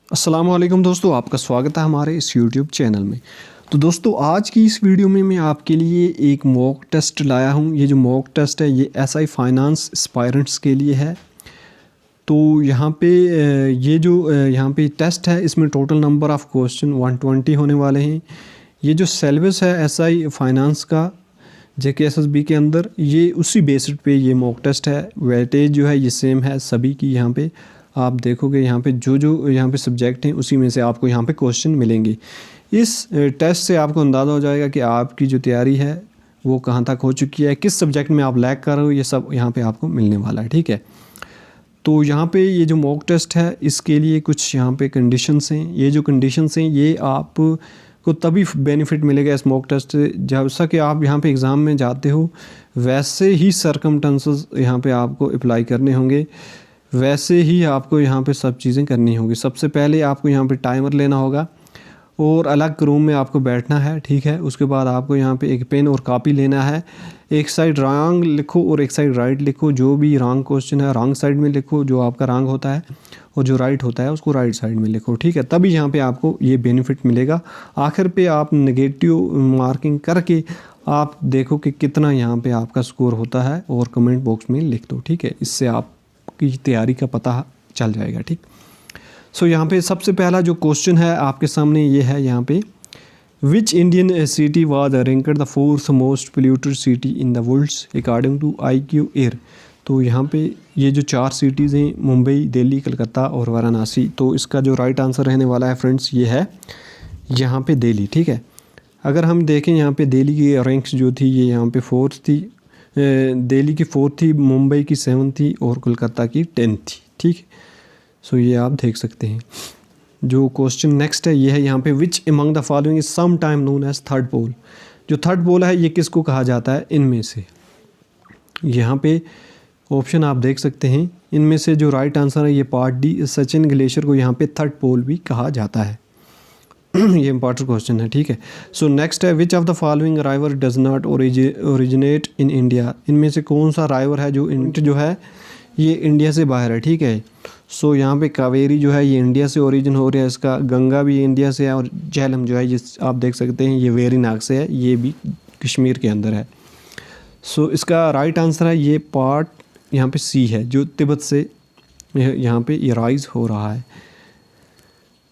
अस्सलाम वालेकुम दोस्तों, आपका स्वागत है हमारे इस यूट्यूब चैनल में। तो दोस्तों आज की इस वीडियो में मैं आपके लिए एक मॉक टेस्ट लाया हूँ। ये जो मॉक टेस्ट है ये एसआई फाइनेंस एस्पायरेंट्स के लिए है। तो यहाँ पे ये जो यहाँ पे टेस्ट है इसमें टोटल नंबर ऑफ़ क्वेश्चन 120 होने वाले हैं। ये जो सिलेबस है एसआई फाइनेंस का जेकेएसएसबी के अंदर, ये उसी बेसिस पे ये मॉक टेस्ट है। वेटेज जो है ये सेम है सभी की। यहाँ पे आप देखोगे यहाँ पे जो यहाँ पे सब्जेक्ट हैं उसी में से आपको यहाँ पे क्वेश्चन मिलेंगे। इस टेस्ट से आपको अंदाज़ा हो जाएगा कि आपकी जो तैयारी है वो कहाँ तक हो चुकी है, किस सब्जेक्ट में आप लैग कर रहे हो, ये सब यहाँ पे आपको मिलने वाला है। ठीक है, तो यहाँ पे ये जो मॉक टेस्ट है इसके लिए कुछ यहाँ पे कंडीशंस हैं। ये जो कंडीशंस हैं ये आप को तभी बेनिफिट मिलेगा इस मॉक टेस्ट से, जैसा कि आप यहाँ पे एग्ज़ाम में जाते हो वैसे ही सर्कमस्टेंसेस यहाँ पे आपको अप्लाई करने होंगे, वैसे ही आपको यहाँ पे सब चीज़ें करनी होगी। सबसे पहले आपको यहाँ पे टाइमर लेना होगा और अलग रूम में आपको बैठना है। ठीक है, उसके बाद आपको यहाँ पे एक पेन और कॉपी लेना है। एक साइड रॉन्ग लिखो और एक साइड राइट लिखो। जो भी रॉन्ग क्वेश्चन है रॉन्ग साइड में लिखो, जो आपका रॉन्ग होता है, और जो राइट होता है उसको राइट साइड में लिखो। ठीक है, तभी यहाँ पे आपको ये बेनिफिट मिलेगा। आखिर पे आप नेगेटिव मार्किंग करके आप देखो कि कितना यहाँ पे आपका स्कोर होता है और कमेंट बॉक्स में लिख दो। ठीक है, इससे आपकी तैयारी का पता चल जाएगा। ठीक, सो यहाँ पे सबसे पहला जो क्वेश्चन है आपके सामने ये है यहाँ पे, which Indian city was ranked the 4th most polluted city in the world according to IQ air. तो यहाँ पे ये जो 4 सिटीज़ हैं, मुंबई, दिल्ली, कलकत्ता और वाराणसी, तो इसका जो राइट आंसर रहने वाला है फ्रेंड्स ये है यहाँ पे दिल्ली। ठीक है, अगर हम देखें यहाँ पे दिल्ली की रैंक्स जो थी ये यहाँ पे 4th थी, दिल्ली की 4th थी, मुंबई की 7th थी और कोलकाता की 10th थी। ठीक है, सो ये आप देख सकते हैं। जो क्वेश्चन नेक्स्ट है ये है यहाँ पे, which among the following is some time known as third pole. जो थर्ड पोल है ये किसको कहा जाता है इनमें से? यहाँ पे ऑप्शन आप देख सकते हैं। इनमें से जो राइट आंसर है ये पार्ट डी, सचिन ग्लेशियर को यहाँ पे थर्ड पोल भी कहा जाता है। ये इंपॉर्टेंट क्वेश्चन है। ठीक है, सो नेक्स्ट है, which of the following राइवर does not originate in India. इनमें से कौन सा राइवर है जो है ये इंडिया से बाहर है। ठीक है, सो यहाँ पे कावेरी जो है ये इंडिया से ओरिजिन हो रहा है इसका, गंगा भी इंडिया से है, और झेलम जो है ये आप देख सकते हैं ये वेरीनाग से है, ये भी कश्मीर के अंदर है। सो इसका राइट आंसर है ये पार्ट यहाँ पे सी है, जो तिब्बत से यहाँ पे ये राइज हो रहा है।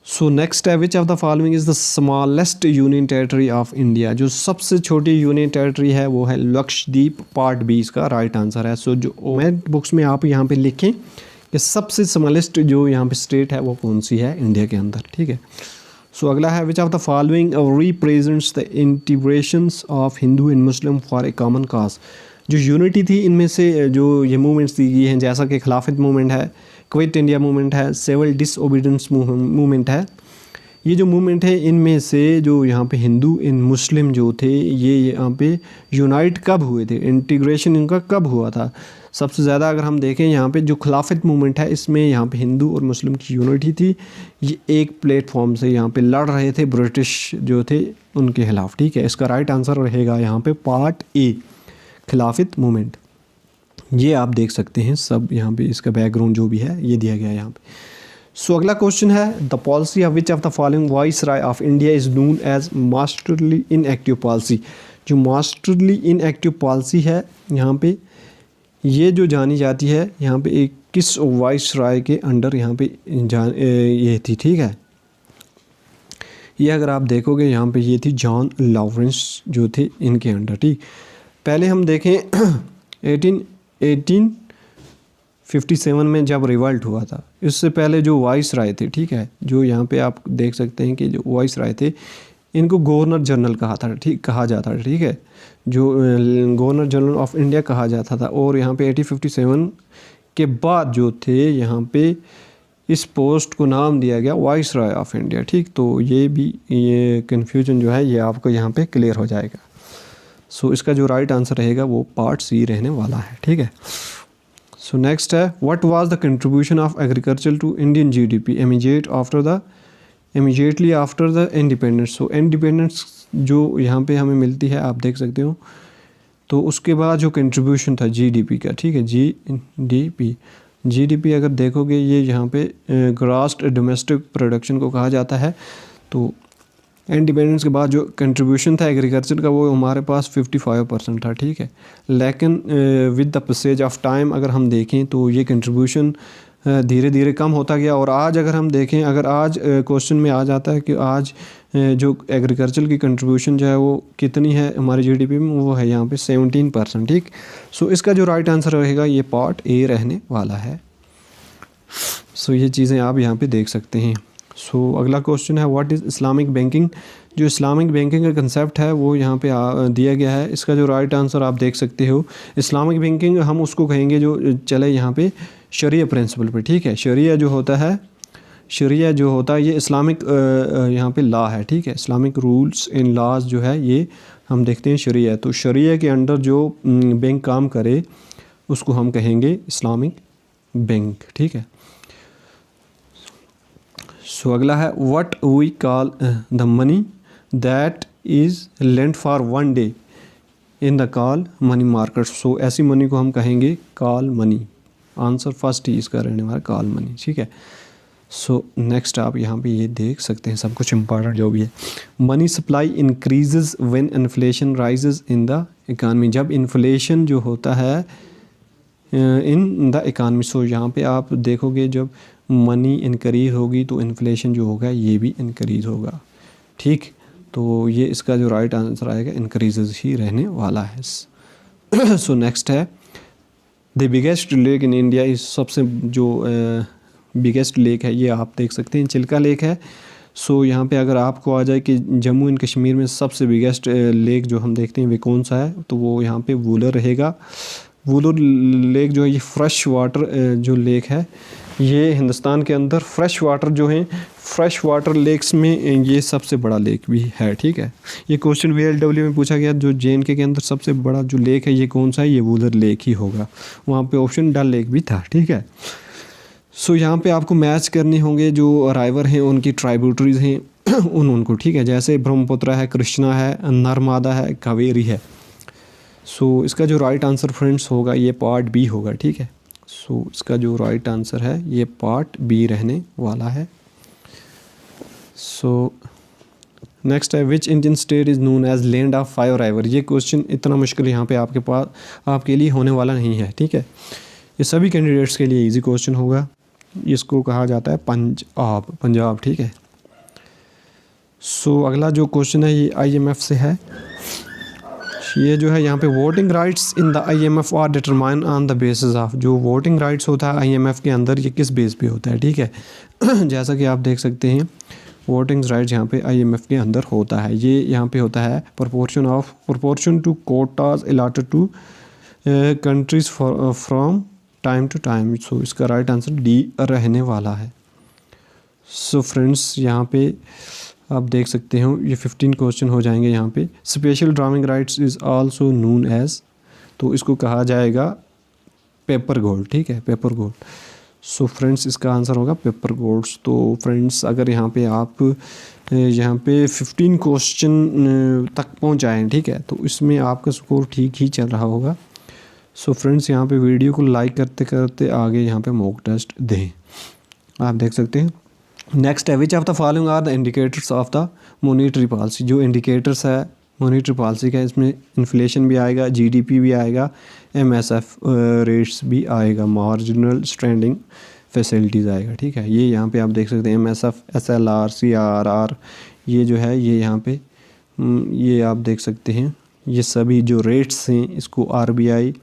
सो नेक्स्ट है, which of the following is the smallest union territory of India. जो सबसे छोटी यूनियन टेरिटरी है वो है लक्षद्वीप, पार्ट बी इसका राइट आंसर है। सो जो कमेंट बॉक्स में आप यहाँ पे लिखें कि सबसे स्मॉलेस्ट जो यहाँ पे स्टेट है वो कौन सी है इंडिया के अंदर। ठीक है, सो अगला है, which of the following represents the integrations of Hindu and Muslim for a common cause. जो यूनिटी थी इनमें से जो ये मूवमेंट्स दी गई हैं, जैसा कि खिलाफत मूवमेंट है, क्विट इंडिया मूवमेंट है, सिविल डिसओबीडियंस मूवमेंट है, ये जो मूवमेंट है इनमें से जो यहाँ पे हिंदू इन मुस्लिम जो थे ये यहाँ पे यूनाइट कब हुए थे, इंटीग्रेशन इनका कब हुआ था? सबसे ज़्यादा अगर हम देखें यहाँ पे जो खिलाफत मूवमेंट है इसमें यहाँ पे हिंदू और मुस्लिम की यूनिटी थी। ये एक प्लेटफॉर्म से यहाँ पे लड़ रहे थे ब्रिटिश जो थे उनके खिलाफ। ठीक है, इसका राइट आंसर रहेगा यहाँ पे पार्ट ए, खिलाफत मूवमेंट। ये आप देख सकते हैं सब यहाँ पे, इसका बैकग्राउंड जो भी है ये दिया गया है यहाँ पे। सो अगला क्वेश्चन है, the policy of which of the following viceroy of India is known as masterly inactive policy. जो मास्टरली इनएक्टिव पॉलिसी है यहाँ पे ये जो जानी जाती है यहाँ पे एक किस वाइसराय के अंडर यहाँ पे ये थी। ठीक है, ये अगर आप देखोगे यहाँ पे ये थी जॉन लॉरेंस जो थे इनके अंडर। ठीक, पहले हम देखें 1857 में जब रिवॉल्ट हुआ था, इससे पहले जो वाइसराय थे, ठीक है, जो यहाँ पे आप देख सकते हैं कि जो वाइसराय थे इनको गवर्नर जनरल कहा जाता था। ठीक है, जो गवर्नर जनरल ऑफ इंडिया कहा जाता था। और यहाँ पे 1857 के बाद जो थे यहाँ पे इस पोस्ट को नाम दिया गया वाइसराय ऑफ इंडिया। ठीक, तो ये कन्फ्यूजन जो है ये आपको यहाँ पे क्लियर हो जाएगा। सो इसका जो राइट आंसर रहेगा वो पार्ट सी रहने वाला है। ठीक है, सो नेक्स्ट है, what was the contribution of agriculture to Indian GDP immediately after the independence. So independence जो यहाँ पे हमें मिलती है आप देख सकते हो, तो उसके बाद जो कंट्रीब्यूशन था GDP का, ठीक है, GDP जीडीपी अगर देखोगे ये यहाँ पे ग्रॉस डोमेस्टिक प्रोडक्शन को कहा जाता है। तो इंडिपेंडेंस के बाद जो कंट्रीब्यूशन था एग्रीकल्चर का वो हमारे पास 55% था, ठीक है। लेकिन with the passage of time अगर हम देखें तो ये कंट्रीब्यूशन धीरे धीरे कम होता गया। और आज अगर हम देखें, अगर आज क्वेश्चन में आ जाता है कि आज जो एग्रीकल्चर की कंट्रीब्यूशन जो है वो कितनी है हमारे जीडीपी में, वो है यहाँ पे 17%, ठीक। सो इसका जो राइट आंसर रहेगा ये पार्ट ए रहने वाला है। सो ये चीज़ें आप यहाँ पे देख सकते हैं। सो अगला क्वेश्चन है व्हाट इज़ इस्लामिक बैंकिंग। जो इस्लामिक बैंकिंग का कंसेप्ट है वो यहाँ पे दिया गया है। इसका जो राइट आंसर आप देख सकते हो, इस्लामिक बैंकिंग हम उसको कहेंगे जो चले यहाँ पे शरिया प्रिंसिपल पे, ठीक है। शरिया जो होता है ये इस्लामिक यहाँ पे लॉ है, ठीक है। इस्लामिक रूल्स एंड लॉज जो है ये हम देखते हैं शरिया। तो शरिया के अंडर जो बैंक काम करे उसको हम कहेंगे इस्लामिक बैंक, ठीक है। सो अगला है what we call the money that is lent for one day in the call money market. So ऐसी मनी को हम कहेंगे कॉल मनी। आंसर फर्स्ट ही इसका रहने वाला कॉल मनी, ठीक है। सो नेक्स्ट आप यहाँ पे ये देख सकते हैं सब कुछ इम्पॉर्टेंट जो भी है। Money supply increases when inflation rises in the economy. जब इन्फ्लेशन जो होता है इन द इकानमी। सो यहाँ पे आप देखोगे जब मनी इनक्रीज होगी तो इन्फ्लेशन जो होगा ये भी इनक्रीज होगा, ठीक। तो ये इसका जो राइट आंसर आएगा इनक्रीजेज ही रहने वाला है। सो नेक्स्ट है the biggest lake in India. इस सबसे जो बिगेस्ट लेक है ये आप देख सकते हैं चिल्का लेक है। सो यहाँ पे अगर आपको आ जाए कि जम्मू एंड कश्मीर में सबसे बिगेस्ट लेक जो हम देखते हैं वे कौन सा है, तो वो यहाँ पे वूलर रहेगा। वूलर लेक जो है ये फ्रेश वाटर जो लेक है, ये हिंदुस्तान के अंदर फ्रेश वाटर जो है फ्रेश वाटर लेक्स में ये सबसे बड़ा लेक भी है, ठीक है। ये क्वेश्चन VLW में पूछा गया जो JNK के अंदर सबसे बड़ा जो लेक है ये कौन सा है, ये वूलर लेक ही होगा। वहाँ पे ऑप्शन डल लेक भी था, ठीक है। सो यहाँ पे आपको मैच करने होंगे जो राइवर हैं उनकी ट्राइब्यूटरीज हैं उनको, ठीक है। जैसे ब्रह्मपुत्र है, कृष्णा है, नर्मदा है, कावेरी है। सो इसका जो राइट आंसर फ्रेंड्स होगा ये पार्ट बी होगा, ठीक है। सो इसका जो राइट आंसर है ये पार्ट बी रहने वाला है। सो नेक्स्ट है which Indian state is known as land of five river. ये क्वेश्चन इतना मुश्किल यहाँ पे आपके लिए होने वाला नहीं है, ठीक है। ये सभी कैंडिडेट्स के लिए इजी क्वेश्चन होगा। इसको कहा जाता है पंजाब, ठीक है। सो अगला जो क्वेश्चन है ये IMF से है। ये जो है यहाँ पे voting rights in the IMF are determine on the basis of. जो वोटिंग राइट्स होता है IMF के अंदर ये किस बेस पे होता है, ठीक है। जैसा कि आप देख सकते हैं वोटिंग राइट्स यहाँ पे IMF के अंदर होता है। ये यहाँ पे होता है proportion to quotas allotted to countries from time to time. So इसका राइट आंसर डी रहने वाला है। सो फ्रेंड्स यहाँ पे आप देख सकते हो ये 15 क्वेश्चन हो जाएंगे यहाँ पे। Special drawing rights is also known as, तो इसको कहा जाएगा पेपर गोल्ड, ठीक है, पेपर गोल्ड। सो फ्रेंड्स इसका आंसर होगा पेपर गोल्ड्स। तो फ्रेंड्स अगर यहाँ पे आप यहाँ पे 15 क्वेश्चन तक पहुँच आए, ठीक है, तो इसमें आपका स्कोर ठीक ही चल रहा होगा। सो फ्रेंड्स यहाँ पे वीडियो को लाइक करते करते आगे यहाँ पे मॉक टेस्ट दें। आप देख सकते हैं नेक्स्ट है which of the following are the indicators of the monetary policy. जो इंडिकेटर्स है मॉनेटरी पॉलिसी का इसमें इन्फ्लेशन भी आएगा, GDP भी आएगा, MSF रेट्स भी आएगा, मार्जिनल स्टैंडिंग फैसिलिटीज़ आएगा, ठीक है। ये यहाँ पे आप देख सकते हैं MSF, SLR, CRR ये जो है ये यहाँ पे ये आप देख सकते हैं ये सभी जो रेट्स हैं इसको RBI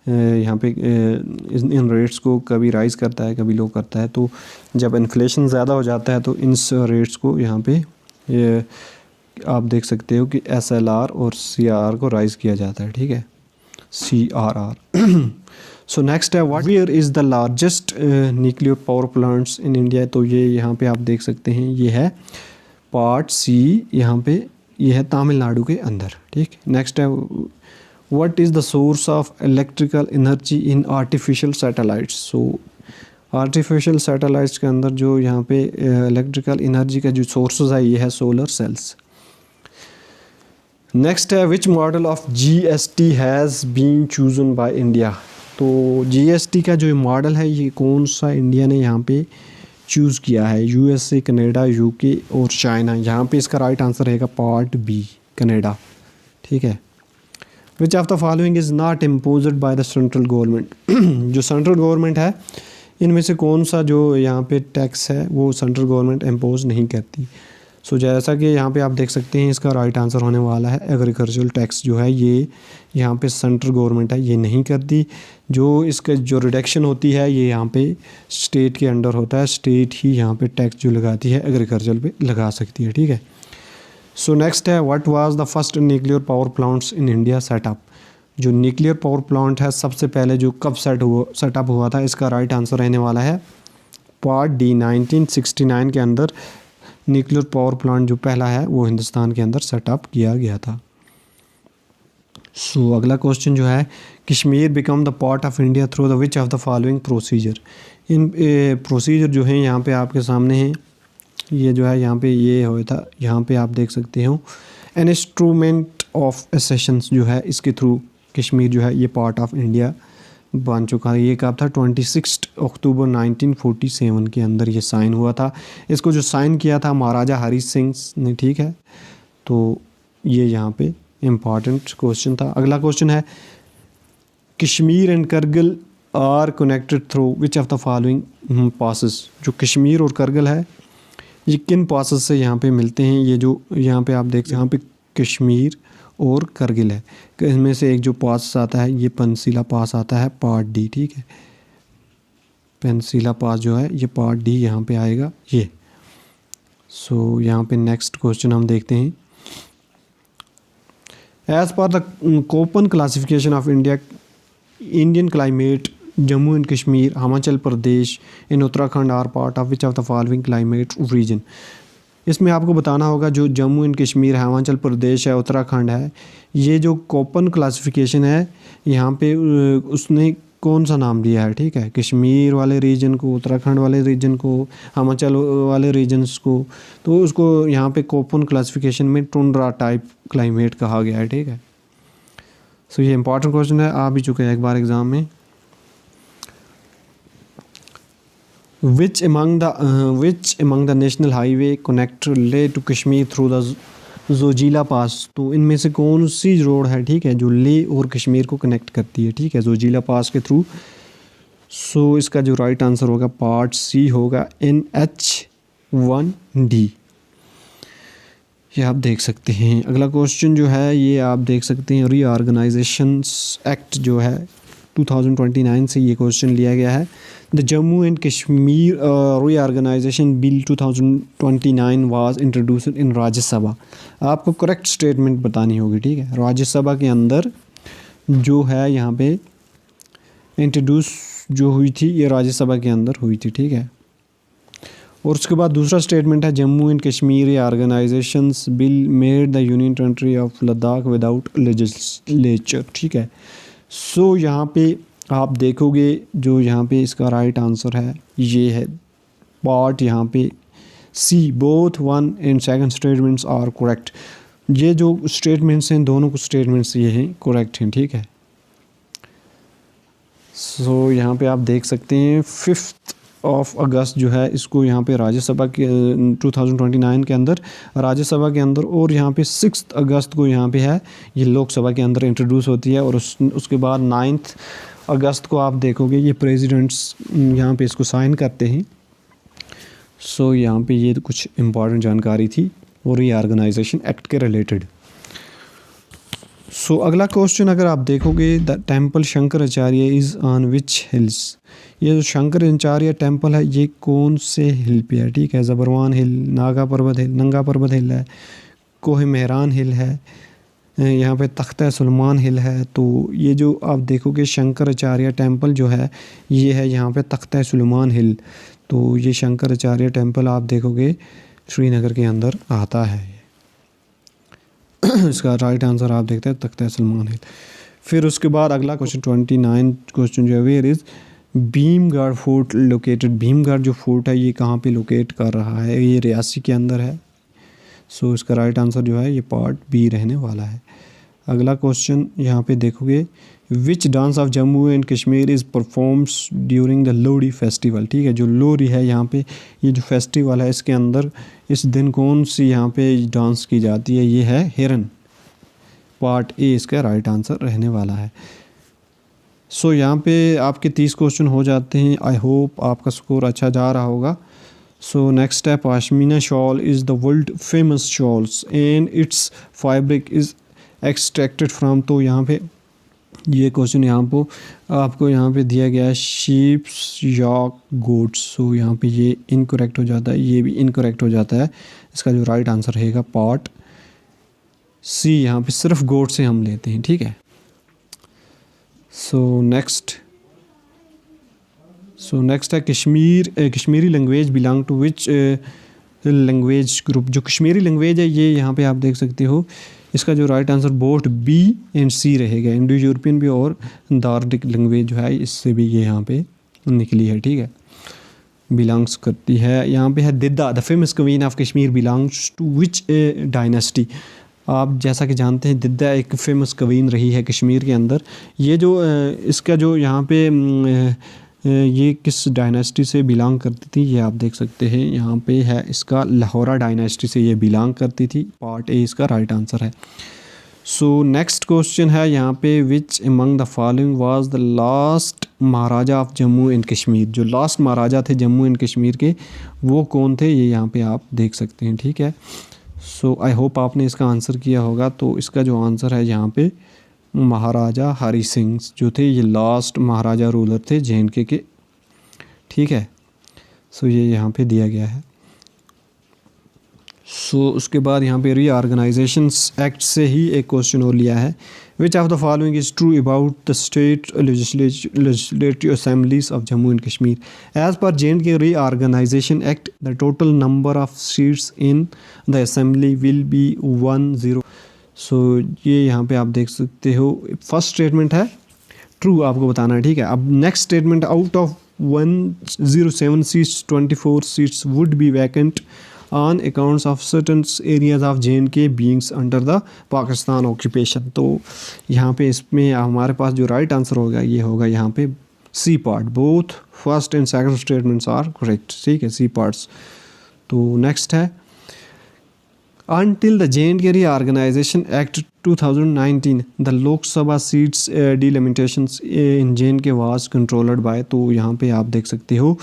यहाँ पे इन रेट्स को कभी राइज़ करता है कभी लो करता है। तो जब इन्फ्लेशन ज़्यादा हो जाता है तो इन रेट्स को यहाँ पे ये आप देख सकते हो कि SLR और CRR को राइज़ किया जाता है, ठीक है, CRR। सो नेक्स्ट है what where is the largest nuclear power plants in India. तो ये यहाँ पे आप देख सकते हैं ये है पार्ट C, यहाँ पे ये है तमिलनाडु के अंदर, ठीक। नेक्स्ट है what is the source of electrical energy in artificial satellites. So artificial satellites के अंदर जो यहाँ पे इलेक्ट्रिकल एनर्जी का जो सोर्सेज है ये है सोलर सेल्स। नेक्स्ट है which model of GST has been chosen by India. तो जीएसटी का जो मॉडल है ये कौन सा इंडिया ने यहाँ पे चूज़ किया है? यूएसए, कनाडा, यूके और चाइना। यहाँ पे इसका राइट आंसर रहेगा पार्ट बी, कनाडा। ठीक है। Which of the following is not imposed by the central government. जो सेंट्रल गवर्नमेंट है इनमें से कौन सा जो यहाँ पे टैक्स है वो सेंट्रल गवर्नमेंट इम्पोज नहीं करती। सो जैसा कि यहाँ पे आप देख सकते हैं इसका राइट आंसर होने वाला है एग्रीकल्चरल टैक्स जो है ये यहाँ पे सेंट्रल गवर्नमेंट है ये नहीं करती। जो इसका जो रिडक्शन होती है ये यहाँ पे स्टेट के अंडर होता है, स्टेट ही यहाँ पे टैक्स जो लगाती है एग्रीकल्चर पे लगा सकती है। ठीक है। सो नेक्स्ट है what was the first nuclear power plants in India setup. जो न्यूक्लियर पावर प्लांट है सबसे पहले जो कब सेटअप हुआ था, इसका राइट आंसर रहने वाला है पार्ट डी, 1969 के अंदर न्यूक्लियर पावर प्लांट जो पहला है वो हिंदुस्तान के अंदर सेटअप किया गया था। सो अगला क्वेश्चन जो है Kashmir become the part of India through the which of the following procedure. In procedure जो है यहाँ पे आपके सामने हैं, ये जो है यहाँ पे ये हुआ था, यहाँ पे आप देख सकते हो एन इंस्ट्रूमेंट ऑफ एसेशंस जो है इसके थ्रू कश्मीर जो है ये पार्ट ऑफ इंडिया बन चुका है। ये कब था? 26 अक्टूबर 1947 के अंदर ये साइन हुआ था। इसको जो साइन किया था महाराजा हरी सिंह ने। ठीक है। तो ये यहाँ पे इम्पॉर्टेंट क्वेश्चन था। अगला क्वेश्चन है Kashmir and Kargil are connected through which of the following passes. जो कश्मीर और करगिल है ये किन पासेस से यहाँ पे मिलते हैं? ये जो यहाँ पे आप देख, यहाँ पे कश्मीर और करगिल है, इसमें से एक जो पास आता है ये पंसीला पास आता है पार्ट डी। ठीक है। पेंसिला पास जो है ये पार्ट डी यहाँ पे आएगा ये। सो यहाँ पे नेक्स्ट क्वेश्चन हम देखते हैं as per the Koppen classification of Indian climate Jammu and Kashmir, Himachal Pradesh and Uttarakhand are part of which of the following climate region. इसमें आपको बताना होगा जो जम्मू एंड कश्मीर, हिमाचल प्रदेश है, उत्तराखंड है, ये जो कोपन क्लासिफिकेशन है यहाँ पे उसने कौन सा नाम दिया है। ठीक है। कश्मीर वाले रीजन को, उत्तराखंड वाले रीजन को, हिमाचल वाले रीजन्स को, तो उसको यहाँ पे कोपन क्लासिफिकेशन में टुंड्रा टाइप क्लाइमेट कहा गया है। ठीक है। सो ये इंपॉर्टेंट क्वेश्चन है, आ भी चुके हैं एक बार एग्ज़ाम में। Which among the national highway connect Leh to Kashmir through the Zojila pass. तो इनमें से कौन सी रोड है, ठीक है, जो ले और कश्मीर को कनेक्ट करती है, ठीक है, जोजिला पास के थ्रू। सो इसका जो राइट आंसर होगा पार्ट सी होगा NH1D। ये आप देख सकते हैं। अगला क्वेश्चन जो है ये आप देख सकते हैं रीऑर्गेनाइजेशन एक्ट जो है 2029 से ये क्वेश्चन लिया गया है। The Jammu and Kashmir reorganisation bill 2029 was introduced in Rajya Sabha. आपको करेक्ट स्टेटमेंट बतानी होगी, ठीक है। राज्यसभा के अंदर जो है यहाँ पे इंट्रोड्यूस जो हुई थी ये राज्यसभा के अंदर हुई थी, ठीक है। और उसके बाद दूसरा स्टेटमेंट है Jammu and Kashmir organisations bill made the union territory of Ladakh without legislature, ठीक है। सो यहाँ पे आप देखोगे जो यहाँ पे इसका राइट आंसर है ये है पार्ट यहाँ पे C, both one and second statements are correct. ये जो स्टेटमेंट्स हैं दोनों स्टेटमेंट्स ये हैं करेक्ट हैं, ठीक है। सो यहाँ पे आप देख सकते हैं 5 अगस्त जो है इसको यहाँ पे राज्यसभा के 2029 के अंदर राज्यसभा के अंदर, और यहाँ पे 6 अगस्त को यहाँ पे है ये लोकसभा के अंदर इंट्रोड्यूस होती है। और उसके बाद 9 अगस्त को आप देखोगे ये प्रेसिडेंट्स यहाँ पे इसको साइन करते हैं। सो यहाँ पे ये कुछ इम्पॉर्टेंट जानकारी थी और ये ऑर्गेनाइजेशन एक्ट के रिलेटेड। सो अगला क्वेश्चन अगर आप देखोगे the temple Shankaracharya is on which hills. ये जो शंकराचार्य टेम्पल है ये कौन से हिल पे है, ठीक है। ज़बरवान हिल, नागा पर्वत हिल, नंगा पर्वत हिल है, कोह मेहरान हिल है, यहाँ पे तख्ता सुलेमान हिल है। तो ये जो आप देखोगे शंकराचार्य टेम्पल जो है ये है यहाँ पे तख्ता सुलेमान हिल। तो ये शंकराचार्य टेम्पल आप देखोगे श्रीनगर के अंदर आता है। इसका राइट आंसर आप देखते हैं तख्ता सुलेमान हिल। फिर उसके बाद अगला क्वेश्चन 29 क्वेश्चन जो है where is Bhimgarh fort located. Bhimgarh जो फोर्ट है ये कहाँ पे लोकेट कर रहा है, ये रियासी के अंदर है। सो इसका राइट आंसर जो है ये पार्ट बी रहने वाला है। अगला क्वेश्चन यहाँ पे देखोगे, which dance of Jammu and Kashmir is performs during the Lohri festival. ठीक है, जो लोहड़ी है यहाँ पे, ये जो फेस्टिवल है इसके अंदर इस दिन कौन सी यहाँ पे डांस की जाती है, ये है हिरन। पार्ट ए इसका राइट आंसर रहने वाला है। सो यहाँ पे आपके 30 क्वेश्चन हो जाते हैं। आई होप आपका स्कोर अच्छा जा रहा होगा। सो नेक्स्ट है, pashmina shawl is the world famous shawls and it's fabric is extracted from. तो यहाँ पे ये क्वेश्चन यहाँ पे आपको यहाँ पे दिया गया है शीप्स या गोट्स। सो यहाँ पे ये इनकरेक्ट हो जाता है, ये भी इनकरेक्ट हो जाता है। इसका जो राइट आंसर रहेगा पार्ट सी, यहाँ पे सिर्फ गोट से हम लेते हैं। ठीक है, सो नेक्स्ट है Kashmiri language belong to which language group. जो कश्मीरी लैंग्वेज है ये यहाँ पे आप देख सकते हो, इसका जो right answer both B and C रहेगा। इंडो यूरोपियन भी और दार्डिक लैंग्वेज जो है इससे भी ये यहाँ पे निकली है। ठीक है, बिलोंग्स करती है। यहाँ पे है Didda, the famous queen of Kashmir belongs to which dynasty. आप जैसा कि जानते हैं दिद्दा एक फेमस क्वीन रही है कश्मीर के अंदर। ये जो इसका जो यहाँ पे ये किस डायनेस्टी से बिलोंग करती थी, ये आप देख सकते हैं यहाँ पे है इसका लाहौरा डायनेस्टी से ये बिलोंग करती थी। पार्ट ए इसका राइट आंसर है। सो नेक्स्ट क्वेश्चन है यहाँ पे, which among the following was the last Maharaja of Jammu and Kashmir. जो लास्ट महाराजा थे जम्मू एंड कश्मीर के वो कौन थे, ये यहाँ पे आप देख सकते हैं। ठीक है, सो आई होप आपने इसका आंसर किया होगा। तो इसका जो आंसर है यहाँ पे महाराजा हरी सिंह जो थे, ये लास्ट महाराजा रूलर थे जे.एंड.के के। ठीक है, सो ये यहाँ पे दिया गया है। सो उसके बाद यहाँ पे रीऑर्गेनाइजेशंस एक्ट से ही एक क्वेश्चन और लिया है, which of the following is true about the state legislative assemblies of Jammu and Kashmir. As per J and K reorganisation act the total number of seats in the assembly will be 10। So ये यहाँ पे आप देख सकते हो, फर्स्ट स्टेटमेंट है true, आपको बताना है। ठीक है, अब next statement, out of 107 seats 24 seats would be vacant on accounts of certain areas of J&K beings under the Pakistan occupation. तो यहाँ पे इसमें हमारे पास जो राइट आंसर होगा ये होगा यहाँ पे C part. Both first and second statements are correct. ठीक है, सी पार्ट्स। तो नेक्स्ट है, Until the J&K Reorganization Act 2019, the Lok Sabha seats delimitations in J&K was controlled by। तो यहाँ पे आप देख सकते हो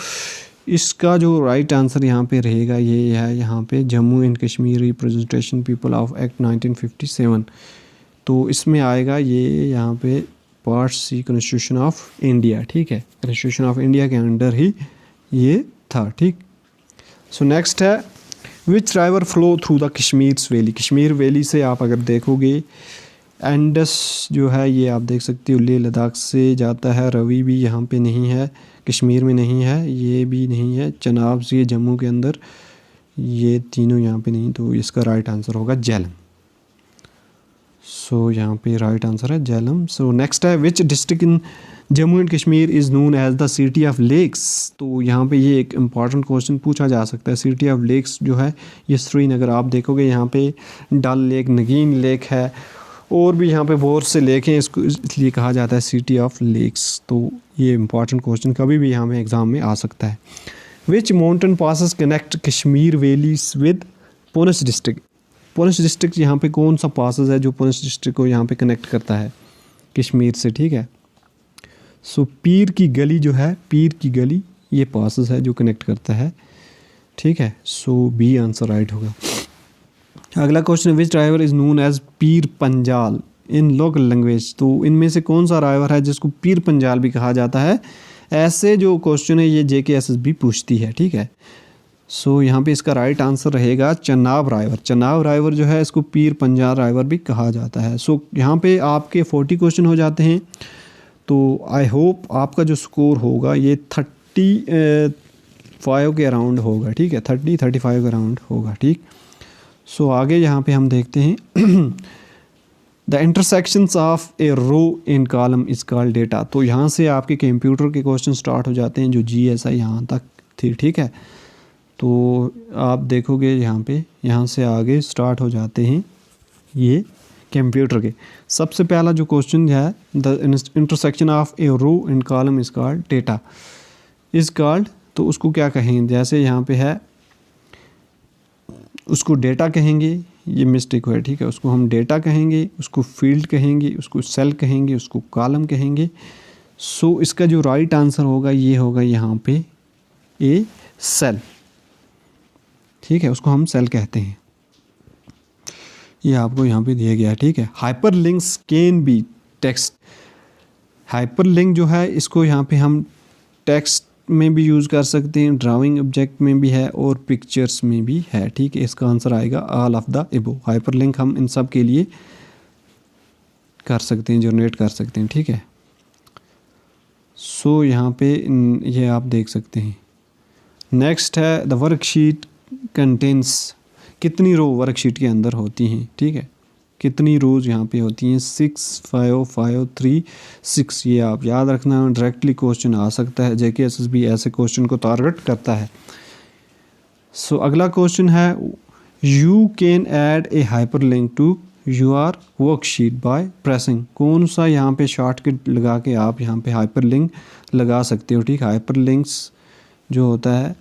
इसका जो राइट आंसर यहाँ पे रहेगा ये है यहाँ पे Jammu and Kashmir representation people of act 1957। तो इसमें आएगा ये यहाँ पे part C constitution of India. ठीक है, कॉन्स्टिट्यूशन ऑफ इंडिया के अंडर ही ये था। ठीक, सो नेक्स्ट है, which river flow through the Kashmir valley. Kashmir valley से आप अगर देखोगे एंडस जो है ये आप देख सकते हो लेह लद्दाख से जाता है। रवि भी यहाँ पे नहीं है, कश्मीर में नहीं है, ये भी नहीं है। चनाब से जम्मू के अंदर, ये तीनों यहाँ पे नहीं। तो इसका राइट आंसर होगा झेलम। सो यहाँ पे राइट आंसर है झेलम। सो नेक्स्ट है, which district in Jammu and Kashmir is known as the city of lakes. तो यहाँ पे ये एक इम्पॉर्टेंट क्वेश्चन पूछा जा सकता है। सिटी ऑफ लेक्स जो है ये श्रीनगर। आप देखोगे यहाँ पे डल लेक, नगीन लेक है और भी यहाँ पे बहुत से लेक हैं, इसको इसलिए कहा जाता है सिटी ऑफ लेक्स। तो ये इम्पॉर्टेंट क्वेश्चन कभी भी यहाँ पे एग्ज़ाम में आ सकता है। Which mountain passes connect Kashmir valleys with Poonch district. Poonch district यहाँ पे कौन सा पासेस है जो पुंछ डिस्ट्रिक्ट को यहाँ पे कनेक्ट करता है कश्मीर से। ठीक है, सो पीर की गली जो है, पीर की गली ये पासेस है जो कनेक्ट करता है। ठीक है, सो बी आंसर राइट होगा। अगला question, which river is known as Pir Panjal in local language. तो इनमें से कौन सा राइवर है जिसको पीर पंजाल भी कहा जाता है। ऐसे जो क्वेश्चन है ये JKSSB पूछती है। ठीक है, सो यहाँ पे इसका राइट आंसर रहेगा चनाब राइवर। चनाब राइवर जो है इसको पीर पंजाल राइवर भी कहा जाता है। सो यहाँ पे आपके 40 क्वेश्चन हो जाते हैं। तो आई होप आपका जो स्कोर होगा ये 35 के अराउंड होगा। ठीक है, 35 के अराउंड होगा। ठीक, सो आगे यहाँ पे हम देखते हैं the intersections of a row in column is called data. तो यहाँ से आपके कंप्यूटर के क्वेश्चन स्टार्ट हो जाते हैं जो GSI यहाँ तक थी। ठीक है, तो आप देखोगे यहाँ पे यहाँ से आगे स्टार्ट हो जाते हैं ये कंप्यूटर के। सबसे पहला जो क्वेश्चन है, the intersection of a row and column is called data is called, तो उसको क्या कहेंगे? जैसे यहाँ पे है उसको डेटा कहेंगे, ये मिस्टेक है, ठीक है। उसको हम डेटा कहेंगे, उसको फील्ड कहेंगे, उसको सेल कहेंगे, उसको कॉलम कहेंगे। सो इसका जो राइट आंसर होगा ये होगा यहाँ पे ए सेल, ठीक है। उसको हम सेल कहते हैं, ये आपको यहाँ पे दिया गया है, ठीक है। Hyper links can be text, hyper link जो है इसको यहाँ पे हम टेक्स्ट में भी यूज़ कर सकते हैं, ड्राइंग ऑब्जेक्ट में भी है और पिक्चर्स में भी है, ठीक है। इसका आंसर आएगा ऑल ऑफ द एबो। हाइपर लिंक हम इन सब के लिए कर सकते हैं, जनरेट कर सकते हैं, ठीक है। सो यहाँ पे ये आप देख सकते हैं। नेक्स्ट है द वर्कशीट कंटेंस, कितनी रो वर्कशीट के अंदर होती हैं, ठीक है। कितनी रोज़ यहाँ पे होती हैं? 6 5 5 3 6। ये आप याद रखना, डायरेक्टली क्वेश्चन आ सकता है। JKSSB ऐसे क्वेश्चन को टारगेट करता है। सो अगला क्वेश्चन है you can add a hyperlink to your worksheet by pressing. कौन सा यहाँ पे शॉर्टकट लगा के आप यहाँ पे हाइपर लिंक लगा सकते हो, ठीक है। हाइपर लिंक्स जो होता है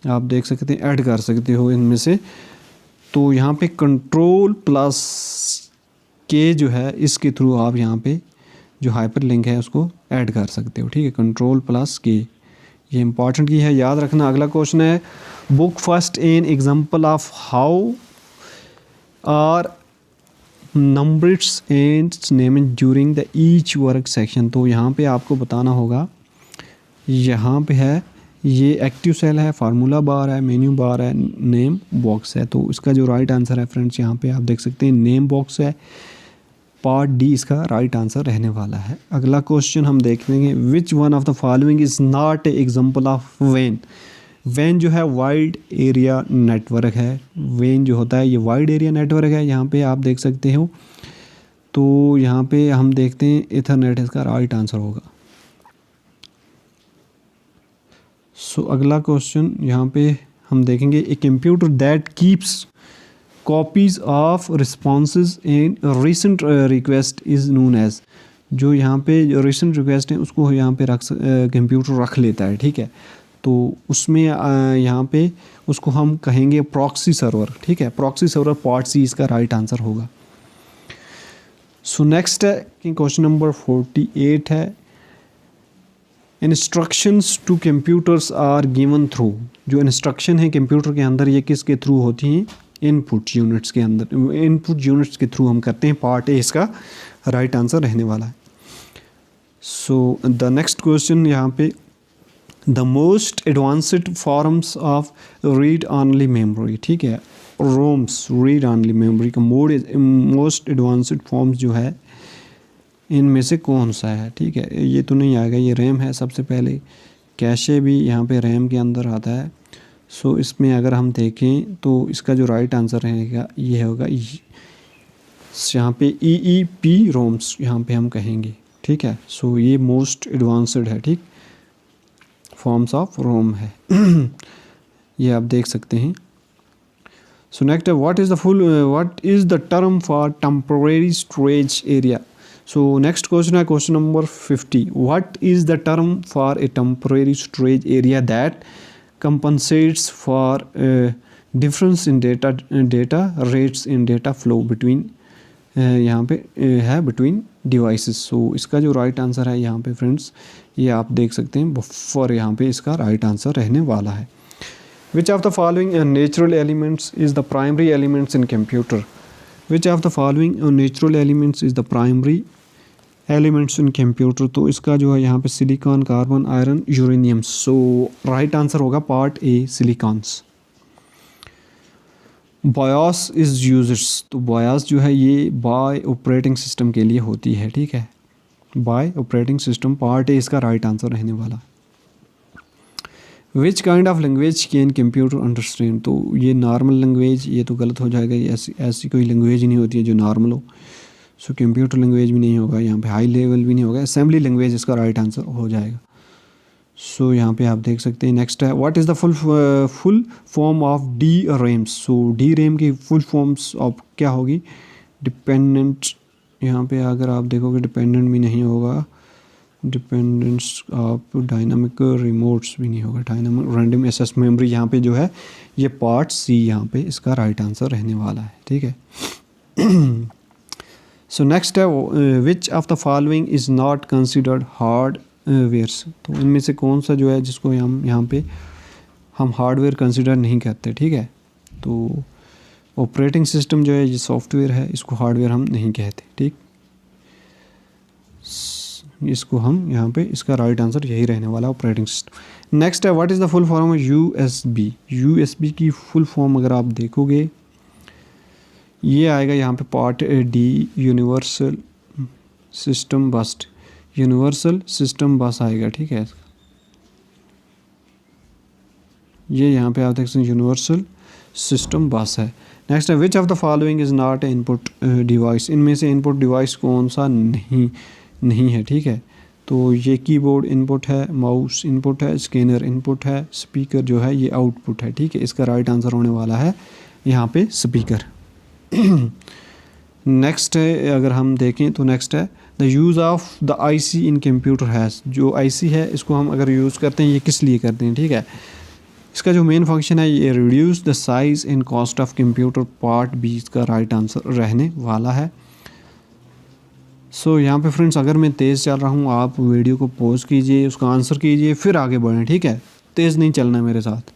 आप देख सकते हैं, ऐड कर सकते हो इनमें से। तो यहाँ पे कंट्रोल प्लस के जो है इसके थ्रू आप यहाँ पे जो हाइपर लिंक है उसको ऐड कर सकते हो, ठीक है। कंट्रोल प्लस के, ये इंपॉर्टेंट की है, याद रखना। अगला क्वेश्चन है book first an example of how are numbers and named during the each work section. तो यहाँ पे आपको बताना होगा, यहाँ पे है ये एक्टिव सेल है, फार्मूला बार है, मेन्यू बार है, नेम बॉक्स है। तो इसका जो राइट आंसर है फ्रेंड्स यहाँ पे आप देख सकते हैं नेम बॉक्स है। पार्ट डी इसका राइट आंसर रहने वाला है। अगला क्वेश्चन हम देख लेंगे which one of the following is not a example of when. When जो है वाइड एरिया नेटवर्क है, वेन जो होता है ये वाइड एरिया नेटवर्क है, यहाँ पे आप देख सकते हो। तो यहाँ पे हम देखते हैं इथरनेट इसका राइट आंसर होगा। सो अगला क्वेश्चन यहाँ पे हम देखेंगे a computer that keeps copies of responses and recent request is known as. जो यहाँ पे जो रिसेंट रिक्वेस्ट है उसको यहाँ पे कंप्यूटर रख लेता है, ठीक है। तो उसमें यहाँ पे उसको हम कहेंगे प्रॉक्सी सर्वर, ठीक है। प्रॉक्सी सर्वर पार्ट सी इसका राइट आंसर होगा। सो नेक्स्ट है कि क्वेश्चन नंबर 48 है instructions to computers are given through. जो इंस्ट्रक्शन है कंप्यूटर के अंदर ये किसके थ्रू होती हैं? इनपुट यूनिट्स के अंदर, इनपुट यूनिट्स के थ्रू हम करते हैं। पार्ट ए इसका राइट आंसर रहने वाला है। सो द नेक्स्ट क्वेश्चन यहाँ पे the most advanced forms of read only memory, ठीक है। रोम्स रीड ऑनली मेमोरी का मोस्ट एडवांस्ड फॉर्म्स जो है इनमें से कौन सा है, ठीक है। ये तो नहीं आएगा, ये रैम है सबसे पहले। कैशे भी यहाँ पे रैम के अंदर आता है। सो इसमें अगर हम देखें तो इसका जो राइट आंसर रहेगा ये होगा यहाँ पे EEP रोम्स यहाँ पे हम कहेंगे, ठीक है। सो ये मोस्ट एडवांस्ड है, ठीक, फॉर्म्स ऑफ रोम है। ये आप देख सकते हैं। So next what is the term for temporary storage area. So next question है question number 50 what is the term for a temporary storage area that compensates for difference in data rates in data flow between यहाँ पे है between devices। सो इसका जो right answer है यहाँ पे friends ये आप देख सकते हैं बफर, यहाँ पे इसका राइट आंसर रहने वाला है। Which of the following natural elements is the primary elements in computer? Which of the following natural elements is the primary elements in computer? तो इसका जो है यहाँ पे सिलिकॉन, कार्बन, आयरन, यूरेनियम। सो राइट आंसर होगा part A silicones. BIOS is users, तो BIOS जो है ये बाय ऑपरेटिंग सिस्टम के लिए होती है, ठीक है। Bye operating system, part A इसका राइट आंसर रहने वाला। Which kind of language can computer understand? तो ये नॉर्मल लैंग्वेज, ये तो गलत हो जाएगा, ये ऐसी कोई लैंग्वेज ही नहीं होती है जो नॉर्मल हो। सो कंप्यूटर लैंग्वेज भी नहीं होगा, यहाँ पे हाई लेवल भी नहीं होगा, असेंबली लैंग्वेज इसका राइट आंसर हो जाएगा। सो यहाँ पे आप देख सकते हैं। नेक्स्ट है what is the full form of D RAMs? So D RAM की फुल फॉर्म्स ऑफ क्या होगी? डिपेंडेंट यहाँ पे अगर आप देखोगे डिपेंडेंट भी नहीं होगा, डिपेंडेंस आप डायनामिक रिमोट्स भी नहीं होगा, डायनामिक रैंडम एक्सेस मेमोरी यहाँ पे जो है ये पार्ट सी यहाँ पे इसका राइट आंसर रहने वाला है, ठीक है। सो नेक्स्ट है which of the following is not considered hardwares, तो इनमें से कौन सा जो है जिसको हम यहाँ पे हम हार्डवेयर कंसिडर नहीं करते, ठीक है। तो ऑपरेटिंग सिस्टम जो है ये सॉफ्टवेयर है, इसको हार्डवेयर हम नहीं कहते, ठीक। इसको हम यहाँ पे इसका राइट आंसर यही रहने वाला ऑपरेटिंग सिस्टम। नेक्स्ट है what is the full form of USB. USB की फुल फॉर्म अगर आप देखोगे ये आएगा यहाँ पे पार्ट डी यूनिवर्सल सिस्टम बस, यूनिवर्सल सिस्टम बस आएगा, ठीक है। ये यहाँ पे आप देख सकते हैं यूनिवर्सल सिस्टम बस है। नेक्स्ट है which of the following is not a input device, इनमें से इनपुट डिवाइस कौन सा नहीं है, ठीक है। तो ये कीबोर्ड इनपुट है, माउस इनपुट है, स्कैनर इनपुट है, स्पीकर जो है ये आउटपुट है, ठीक है। इसका राइट आंसर होने वाला है यहाँ पे स्पीकर। नेक्स्ट है अगर हम देखें तो नेक्स्ट है the use of the IC in computer has, जो आईसी है इसको हम अगर यूज़ करते हैं ये किस लिए करते हैं, ठीक है। इसका जो मेन फंक्शन है ये reduce the size and cost of computer, part B इसका राइट आंसर रहने वाला है। सो यहाँ पे फ्रेंड्स अगर मैं तेज़ चल रहा हूँ आप वीडियो को पॉज कीजिए, उसका आंसर कीजिए, फिर आगे बढ़ें, ठीक है। तेज़ नहीं चलना है मेरे साथ।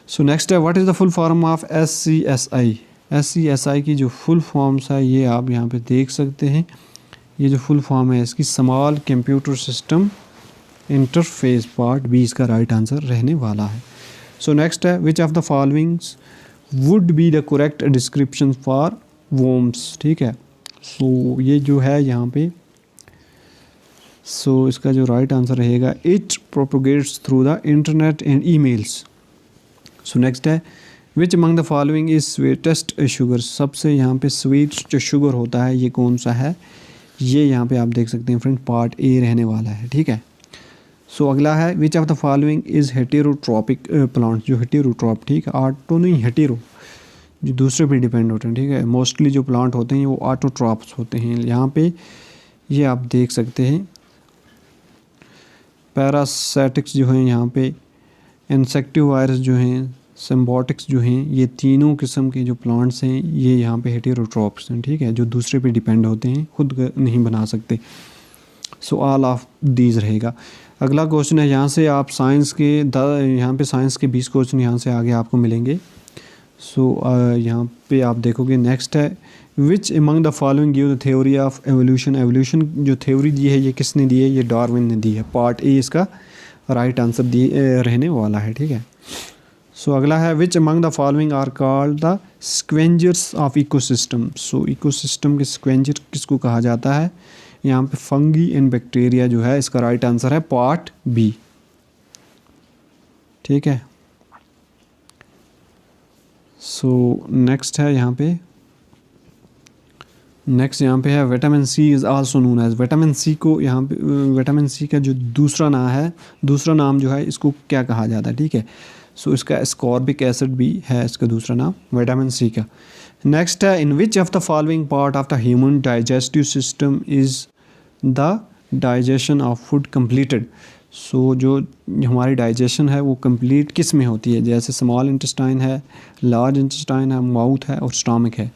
सो नेक्स्ट है what is the full form of SCSI। SCSI की जो फुल फॉर्म्स है ये आप यहाँ पे देख सकते हैं। ये जो फुल फॉर्म है इसकी small computer system interface, part B इसका राइट आंसर रहने वाला है। सो नेक्स्ट है which of the followings would be the correct description for worms, ठीक है। सो ये जो है यहाँ पे सो इसका जो राइट आंसर रहेगा it propagates through the internet and emails. So next है which among the following is sweetest sugar, सबसे यहाँ पे स्वीट जो शुगर होता है ये कौन सा है, ये यहाँ पे आप देख सकते हैं फ्रेंड पार्ट ए रहने वाला है, ठीक है। सो अगला है which of the following is heterotrophic plant, जो हेटेरोट्रॉप, ठीक है, ऑटो नहीं हेटेरो, जो दूसरे पे डिपेंड होते हैं, ठीक है। मोस्टली जो प्लांट होते हैं वो ऑटोट्रॉप्स होते हैं। यहाँ पे ये आप देख सकते हैं पैरासाइटिक्स जो हैं, यहाँ पे इंसेक्टिव वायरस जो हैं, सिम्बोटिक्स जो हैं, ये तीनों किस्म के जो प्लांट्स हैं ये यहाँ पे हेटेरोट्रॉप्स हैं, ठीक है, जो दूसरे पे डिपेंड होते हैं, खुद नहीं बना सकते। सो ऑल ऑफ दीज रहेगा। अगला क्वेश्चन है यहाँ से आप साइंस के यहाँ पे साइंस के 20 क्वेश्चन यहाँ से आगे आपको मिलेंगे। सो यहाँ पे आप देखोगे नेक्स्ट है which among the following give the theory of evolution. Evolution जो थ्योरी दी है ये किसने दी है, ये डार्विन ने दी है। पार्ट ए इसका राइट आंसर रहने वाला है, ठीक है। सो अगला है which among the following are called the scavengers of ecosystem. So ecosystem के स्क्वेंजर किसको कहा जाता है, यहाँ पे फंगी एंड बैक्टीरिया जो है इसका राइट आंसर है पार्ट बी, ठीक है। सो नेक्स्ट है यहाँ पे है vitamin C is also known as. Vitamin C को यहाँ पे विटामिन सी का जो दूसरा नाम जो है इसको क्या कहा जाता है, ठीक है। सो इसका स्कॉर्बिक एसिड भी है इसका दूसरा नाम विटामिन सी का। नेक्स्ट है in which of the following part of the human digestive system is the digestion of food completed. So जो हमारी डाइजेशन है वो कंप्लीट किस में होती है, जैसे स्मॉल इंटेस्टाइन है, लार्ज इंटेस्टाइन है, माउथ है और स्टमक है।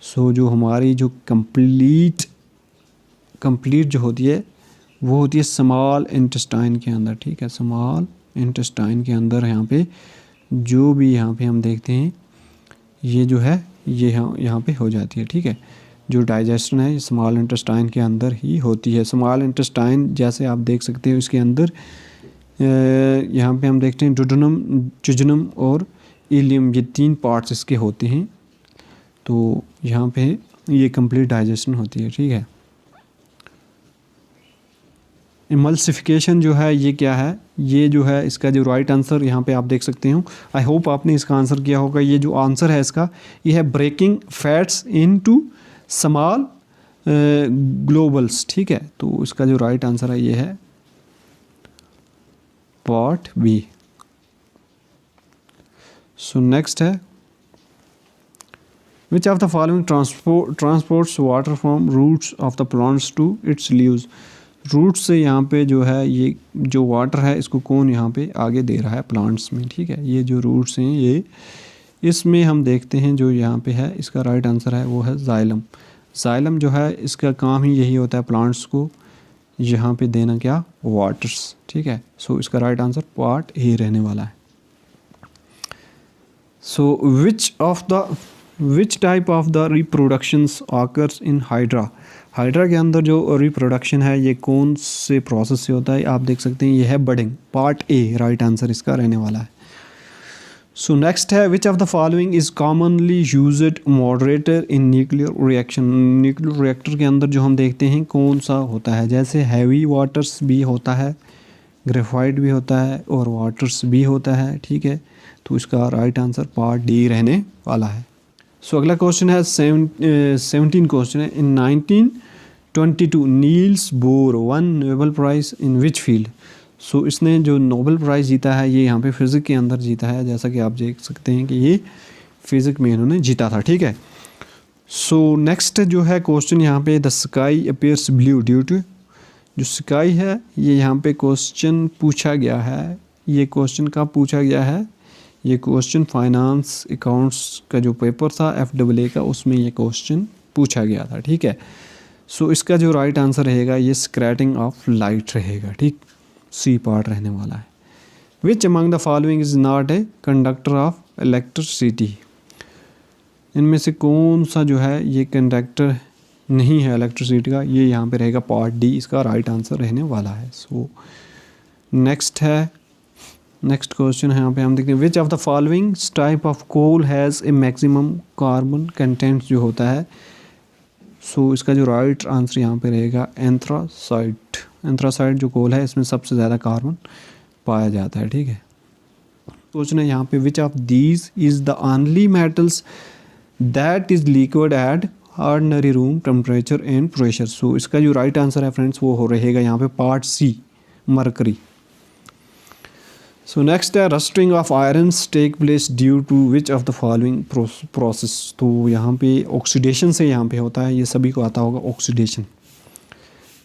सो जो हमारी जो कंप्लीट जो होती है वो होती है स्मॉल इंटेस्टाइन के अंदर, ठीक है। स्मॉल इंटेस्टाइन के अंदर यहाँ पे जो भी यहाँ पे हम देखते हैं ये जो है ये यहाँ पे हो जाती है, ठीक है। जो डाइजेशन है स्मॉल इंटेस्टाइन के अंदर ही होती है। स्मॉल इंटेस्टाइन जैसे आप देख सकते हो इसके अंदर यहाँ पे हम देखते हैं डुडेनम, जुजनम और इलियम, ये 3 पार्ट्स इसके होते हैं। तो यहाँ पे ये कंप्लीट डाइजेशन होती है, ठीक है। इमल्सिफिकेशन जो है ये क्या है, ये जो है इसका जो राइट आंसर यहाँ पे आप देख सकते हो। आई होप आपने इसका आंसर किया होगा। ये जो आंसर है इसका ये है breaking fats into small globules, ठीक है। तो इसका जो राइट आंसर है ये है पार्ट बी। सो नेक्स्ट है which of the following transports water from roots of the plants to its leaves. Root से यहाँ पे जो है ये जो वाटर है इसको कौन यहाँ पे आगे दे रहा है प्लांट्स में, ठीक है। ये जो रूट्स हैं ये, इसमें हम देखते हैं जो यहाँ पे है इसका राइट आंसर है वो है जाइलम। जाइलम जो है इसका काम ही यही होता है प्लांट्स को यहाँ पे देना क्या, वाटर्स, ठीक है। सो इसका राइट आंसर पार्ट ए रहने वाला है। So which type of the reproductions occurs in hydra. Hydra के अंदर जो रिप्रोडक्शन है ये कौन से प्रोसेस से होता है, आप देख सकते हैं ये है budding, part A right answer इसका रहने वाला है। सो नेक्स्ट है which of the following is commonly used moderator in nuclear reaction. Nuclear reactor के अंदर जो हम देखते हैं कौन सा होता है, जैसे हैवी वाटर्स भी होता है, ग्रेफाइट भी होता है और वाटर्स भी होता है, ठीक है। तो इसका राइट आंसर पार्ट डी रहने वाला है। सो अगला क्वेश्चन है 17 क्वेश्चन है। In 1922 Niels Bohr won Nobel prize in which field. So इसने जो नोबेल प्राइज़ जीता है ये यहाँ पे फिज़िक्स के अंदर जीता है, जैसा कि आप देख सकते हैं कि ये फिज़िक्स में इन्होंने जीता था, ठीक है। सो नेक्स्ट जो है क्वेश्चन यहाँ पे the sky appears blue due to. जो स्काई है ये यहाँ पे क्वेश्चन पूछा गया है, ये क्वेश्चन कब पूछा गया है, ये क्वेश्चन फाइनेंस अकाउंट्स का जो पेपर था FAA का उसमें ये क्वेश्चन पूछा गया था, ठीक है। सो इसका जो राइट आंसर रहेगा ये स्क्रैटिंग ऑफ लाइट रहेगा, ठीक, सी पार्ट रहने वाला है। Which among the following is not a conductor of electricity. इनमें से कौन सा जो है ये कंडक्टर नहीं है इलेक्ट्रिसिटी का, ये यहाँ पे रहेगा पार्ट डी इसका राइट आंसर रहने वाला है। सो नेक्स्ट क्वेश्चन है यहाँ पे हम देखते हैं which of the following type of coal has a maximum carbon content जो होता है। सो इसका जो राइट आंसर यहाँ पे रहेगा एंथ्रासाइट। एंथ्रासाइट जो कोल है इसमें सबसे ज़्यादा कार्बन पाया जाता है, ठीक है। क्वेश्चन है यहाँ पे which of these is the only metals that is liquid at ordinary room temperature and pressure. So इसका जो राइट आंसर है फ्रेंड्स वो हो रहेगा यहाँ पे part C mercury. So next है rusting of irons take place due to which of the following process. तो यहाँ पे ऑक्सीडेशन से यहाँ पे होता है, ये सभी को आता होगा oxidation.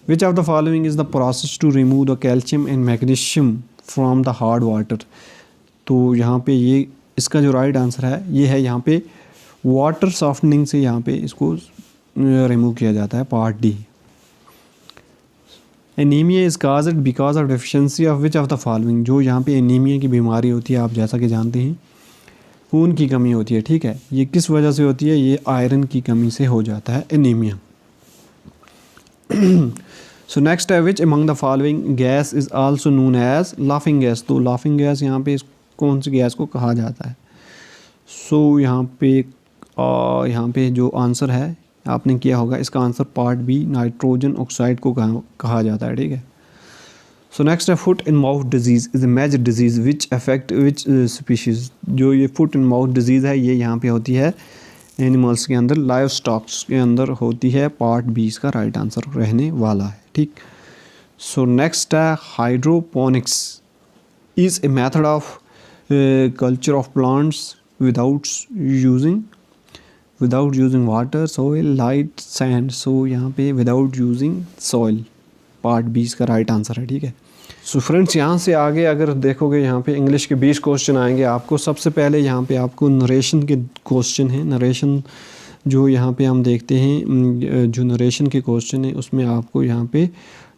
Which of the following is the process to remove the calcium and magnesium from the hard water. तो यहाँ पे ये इसका जो राइट आंसर है ये है यहाँ पे वाटर सॉफ्टनिंग से यहाँ पे इसको रिमूव किया जाता है, part D. Anaemia is caused because of deficiency of which of the following. जो यहाँ पे एनीमिया की बीमारी होती है आप जैसा कि जानते हैं खून की कमी होती है, ठीक है। ये किस वजह से होती है, ये आयरन की कमी से हो जाता है एनीमिया। सो नेक्स्ट है which among the following gas is also known as laughing gas. तो लाफिंग गैस यहाँ पे कौन सी गैस को कहा जाता है। सो यहाँ पे जो आंसर है आपने किया होगा इसका answer part B nitrogen oxide को कहा जाता है, ठीक है। सो नेक्स्ट है foot and mouth disease is a major disease which affect which species. जो ये फुट एंड माउथ डिजीज़ है ये यहाँ पे होती है एनिमल्स के अंदर, लाइव स्टॉक्स के अंदर होती है, पार्ट बी इसका राइट आंसर रहने वाला है, ठीक। सो नेक्स्ट है hydroponics is a method of culture of plants without using water soil light sand. So यहाँ पे without using soil, part B इसका राइट आंसर है, ठीक है। सो फ्रेंड्स यहाँ से आगे अगर देखोगे यहाँ पे इंग्लिश के 20 क्वेश्चन आएंगे आपको। सबसे पहले यहाँ पे आपको नरेशन के क्वेश्चन हैं। नरेशन जो यहाँ पे हम देखते हैं, जो नरेशन के क्वेश्चन है उसमें आपको यहाँ पे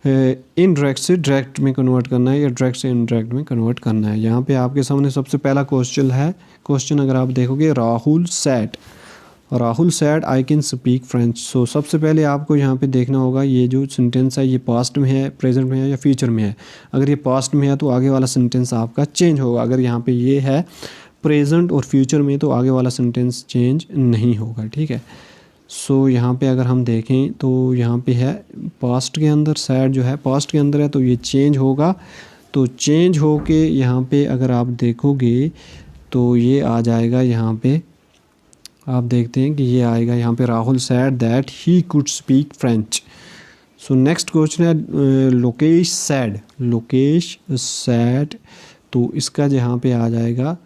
इनडायरेक्ट से डायरेक्ट में कन्वर्ट करना है या डायरेक्ट से इनडायरेक्ट में कन्वर्ट करना है। यहाँ पे आपके सामने सबसे पहला क्वेश्चन अगर आप देखोगे Rahul said I can speak French. So सबसे पहले आपको यहाँ पे देखना होगा ये जो सेंटेंस है ये पास्ट में है, प्रेजेंट में है या फ्यूचर में है। अगर ये पास्ट में है तो आगे वाला सेंटेंस आपका चेंज होगा। अगर यहाँ पे ये है प्रेजेंट और फ्यूचर में तो आगे वाला सेंटेंस चेंज नहीं होगा, ठीक है। सो यहाँ पे अगर हम देखें तो यहाँ पे है पास्ट के अंदर, सैड जो है पास्ट के अंदर है तो ये चेंज होगा। तो चेंज हो के यहाँ पे अगर आप देखोगे तो ये आ जाएगा, यहाँ पे आप देखते हैं कि ये आएगा यहाँ पे Rahul sad that he could speak French. So next question है लोकेश सैड। तो इसका यहाँ पे आ जाएगा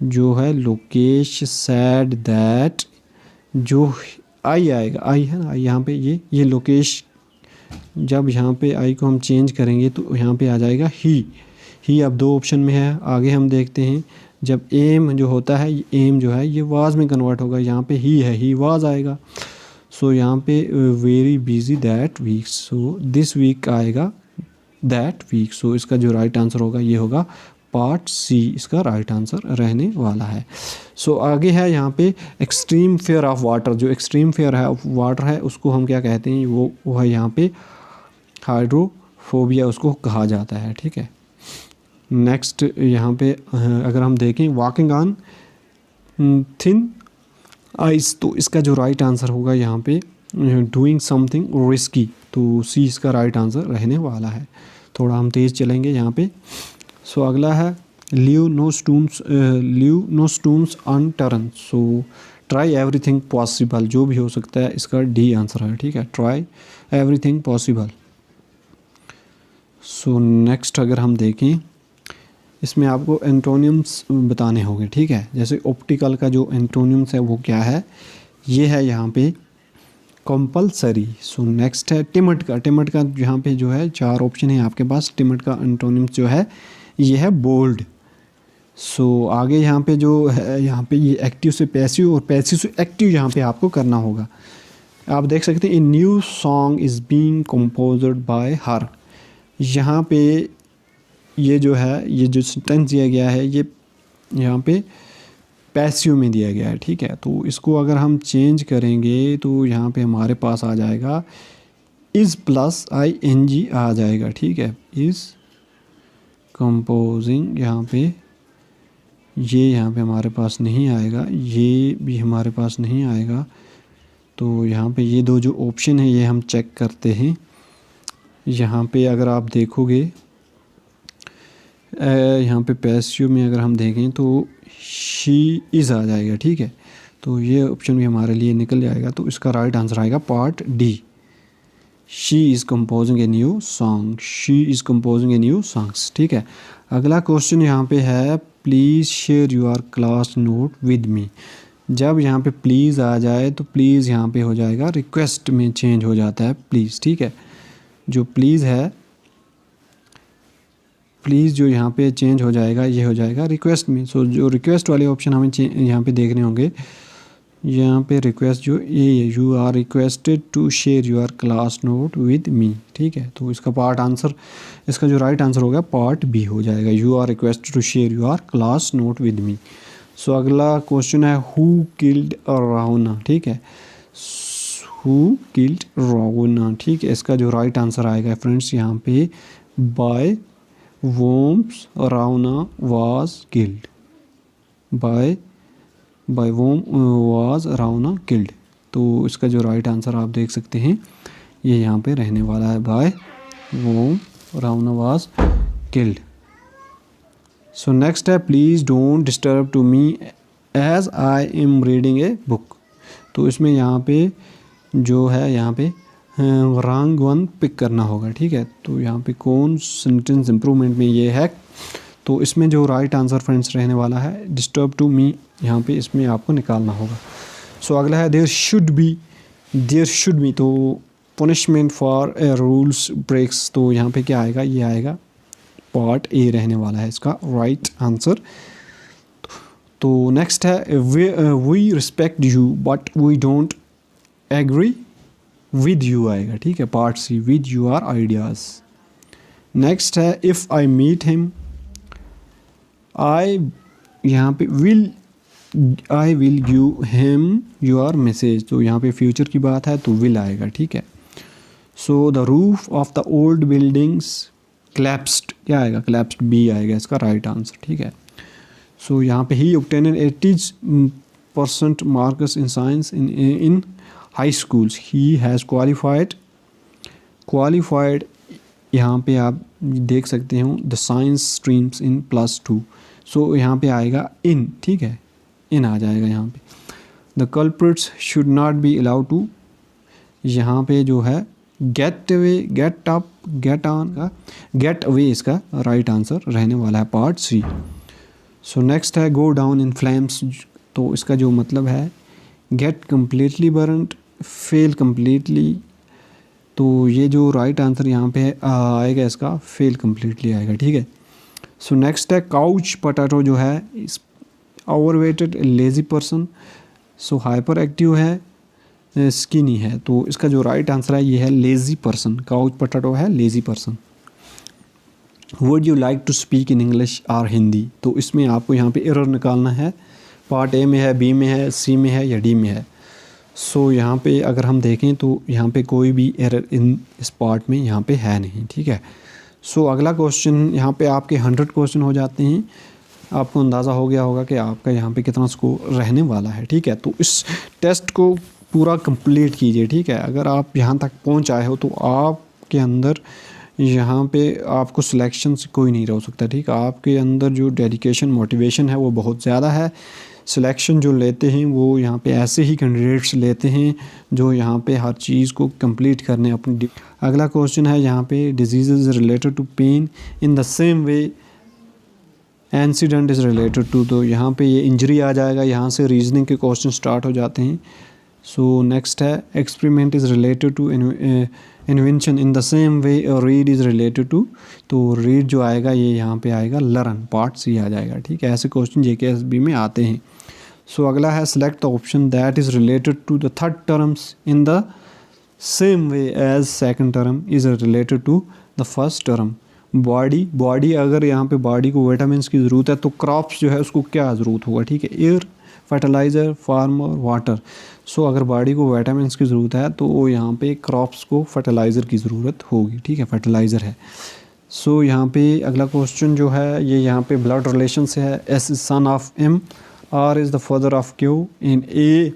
जो है लोकेश सैड दैट जो आई आएगा, आई है ना, यहाँ पे ये लोकेश, जब यहाँ पे आई को हम चेंज करेंगे तो यहाँ पे आ जाएगा ही अब 2 ऑप्शन में है। आगे हम देखते हैं जब एम जो होता है, एम जो है ये वाज में कन्वर्ट होगा, यहाँ पे ही है, ही वाज आएगा। सो यहाँ पे very busy that week, so this week आएगा दैट वीक। सो इसका जो राइट आंसर होगा ये होगा पार्ट सी, इसका राइट आंसर रहने वाला है। सो आगे है यहाँ पे एक्सट्रीम फेयर ऑफ वाटर। जो एक्सट्रीम फेयर है ऑफ वाटर है उसको हम क्या कहते हैं, वो है यहाँ पे हाइड्रोफोबिया उसको कहा जाता है, ठीक है। नेक्स्ट यहाँ पे अगर हम देखें वॉकिंग ऑन थिन आइस, तो इसका जो राइट आंसर होगा यहाँ पे डूइंग समथिंग रिस्की, तो सी इसका राइट आंसर रहने वाला है। थोड़ा हम तेज़ चलेंगे यहाँ पे। सो अगला है leave no stones unturn, so try everything possible, जो भी हो सकता है इसका डी आंसर है, ठीक है, try everything possible. So next अगर हम देखें इसमें आपको एंटोनियम्स बताने होंगे, ठीक है। जैसे ऑप्टिकल का जो एंटोनियम्स है वो क्या है, ये है यहाँ पे कंपलसरी। सो नेक्स्ट है टिमट का यहाँ पे जो है 4 ऑप्शन है आपके पास। टिमट का एंटोनियम्स जो है ये है बोल्ड। सो आगे यहाँ पे जो है, यहाँ पे ये एक्टिव से पैसिव और पैसिव से एक्टिव यहाँ पे आपको करना होगा। आप देख सकते हैं a new song is being composed bye हर, यहाँ पे ये जो है, ये जो सेंटेंस दिया गया है ये यहाँ पे पैसिव में दिया गया है, ठीक है। तो इसको अगर हम चेंज करेंगे तो यहाँ पे हमारे पास आ जाएगा इज़ प्लस ing आ जाएगा, ठीक है। इज़ कंपोजिंग, यहाँ पे ये यहाँ पे हमारे पास नहीं आएगा, ये भी हमारे पास नहीं आएगा। तो यहाँ पे ये 2 जो ऑप्शन है ये हम चेक करते हैं। यहाँ पे अगर आप देखोगे यहाँ पे पैसिव में अगर हम देखें तो शी इज़ आ जाएगा, ठीक है। तो ये ऑप्शन भी हमारे लिए निकल जाएगा। तो इसका राइट आंसर आएगा part D, she is composing a new song, she is composing a new songs, ठीक है। अगला क्वेश्चन यहाँ पे है please share your class note with मी। जब यहाँ पे प्लीज़ आ जाए तो प्लीज़ यहाँ पे हो जाएगा रिक्वेस्ट में चेंज हो जाता है प्लीज़, ठीक है। जो प्लीज़ है, प्लीज़ जो यहाँ पे चेंज हो जाएगा ये हो जाएगा रिक्वेस्ट में। सो जो रिक्वेस्ट वाले ऑप्शन हमें यहाँ पे देखने होंगे, यहाँ पे रिक्वेस्ट जो ये you are requested to share your class note with me, ठीक है। तो इसका पार्ट आंसर, इसका जो राइट आंसर होगा पार्ट बी हो जाएगा, you are requested to share your class note with me. So अगला क्वेश्चन है हु किल्ड रावणा, ठीक है, हु किल्ड रावणा, ठीक है। इसका जो राइट आंसर आएगा फ्रेंड्स यहाँ पे bye whom Ravana was killed, by whom was Ravana killed। तो इसका जो राइट आंसर आप देख सकते हैं ये यहाँ पे रहने वाला है by whom Ravana was killed। So next है please don't disturb to me as I am reading a book. तो इसमें यहाँ पे जो है यहाँ पे रॉन्ग वन पिक करना होगा, ठीक है। तो यहाँ पे कौन सेंटेंस इम्प्रूवमेंट में ये है, तो इसमें जो राइट आंसर फ्रेंड्स रहने वाला है डिस्टर्ब टू मी, यहाँ पे इसमें आपको निकालना होगा। सो अगला है देयर शुड बी, तो पनिशमेंट फॉर रूल्स ब्रेक्स, तो यहाँ पे क्या आएगा, ये आएगा पार्ट ए रहने वाला है इसका राइट आंसर। तो नेक्स्ट है we respect you but we don't agree with you आएगा, ठीक है, part C with your ideas. Next है इफ़ आई मीट हिम, यहाँ पे I will give him your message, तो यहाँ पे फ्यूचर की बात है तो विल आएगा, ठीक है। So the roof of the old buildings collapsed, क्या आएगा, क्लैप्स्ड बी आएगा इसका राइट आंसर, ठीक है। सो यहाँ पे ही obtained 80% marks in science in high schools, he has qualified यहाँ पे आप देख सकते हो द साइंस स्ट्रीम्स इन +2। सो यहाँ पे आएगा इन, ठीक है, इन आ जाएगा यहाँ पे। The culprits should not be allowed to, यहाँ पे जो है get away, get up, get on का गेट अवे इसका राइट आंसर रहने वाला है पार्ट सी। सो नेक्स्ट है गो डाउन इन फ्लेम्स, तो इसका जो मतलब है get completely burned, fail completely. तो ये जो राइट आंसर यहाँ पे आएगा इसका फेल कम्प्लीटली आएगा, ठीक है। सो नेक्स्ट है काउच पोटैटो जो है is overweighted lazy person. So hyper active है, स्किनी है, तो इसका जो राइट आंसर है ये है लेज़ी पर्सन। काउच पोटैटो है lazy person. Would you like to speak in English और हिंदी, तो इसमें आपको यहाँ पे एरर निकालना है। पार्ट ए में है, बी में है, सी में है या डी में है। सो यहाँ पे अगर हम देखें तो यहाँ पे कोई भी एरर इस पार्ट में यहाँ पे है नहीं, ठीक है। सो अगला क्वेश्चन, यहाँ पे आपके 100 क्वेश्चन हो जाते हैं। आपको अंदाज़ा हो गया होगा कि आपका यहाँ पे कितना स्कोर रहने वाला है, ठीक है। तो इस टेस्ट को पूरा कंप्लीट कीजिए, ठीक है। अगर आप यहाँ तक पहुँच आए हो तो आपके अंदर यहाँ पे आपको सिलेक्शन से कोई नहीं रोक सकता, ठीक है। आपके अंदर जो डेडिकेशन मोटिवेशन है वो बहुत ज़्यादा है। सिलेक्शन जो लेते हैं वो यहाँ पे ऐसे ही कैंडिडेट्स लेते हैं जो यहाँ पे हर चीज़ को कंप्लीट करने अपनी। अगला क्वेश्चन है यहाँ पे disease related to pain in the same way incident is related to, तो यहाँ पे ये इंजरी आ जाएगा। यहाँ से रीजनिंग के क्वेश्चन स्टार्ट हो जाते हैं। सो नेक्स्ट है experiment is related to invention in the same way read is related to, तो रीड जो आएगा ये यहाँ पे आएगा लर्न, पार्ट सी आ जाएगा, ठीक है। ऐसे क्वेश्चन JKSB में आते हैं। सो अगला है select the option that is related to the third terms in the same way as second term is related to the first term. Body अगर यहाँ पे बॉडी को विटामिन की ज़रूरत है तो क्रॉप्स जो है उसको क्या ज़रूरत होगा, ठीक है। Air, fertiliser, farmer, water. So अगर बॉडी को विटामिन की ज़रूरत है तो वो यहाँ पे क्रॉप्स को फर्टिलाइज़र की ज़रूरत होगी, ठीक है, फर्टिलाइज़र है। सो यहाँ पे अगला क्वेश्चन जो है ये यहाँ पे ब्लड रिलेशन से है। S is son of M, R is the father of Q, in A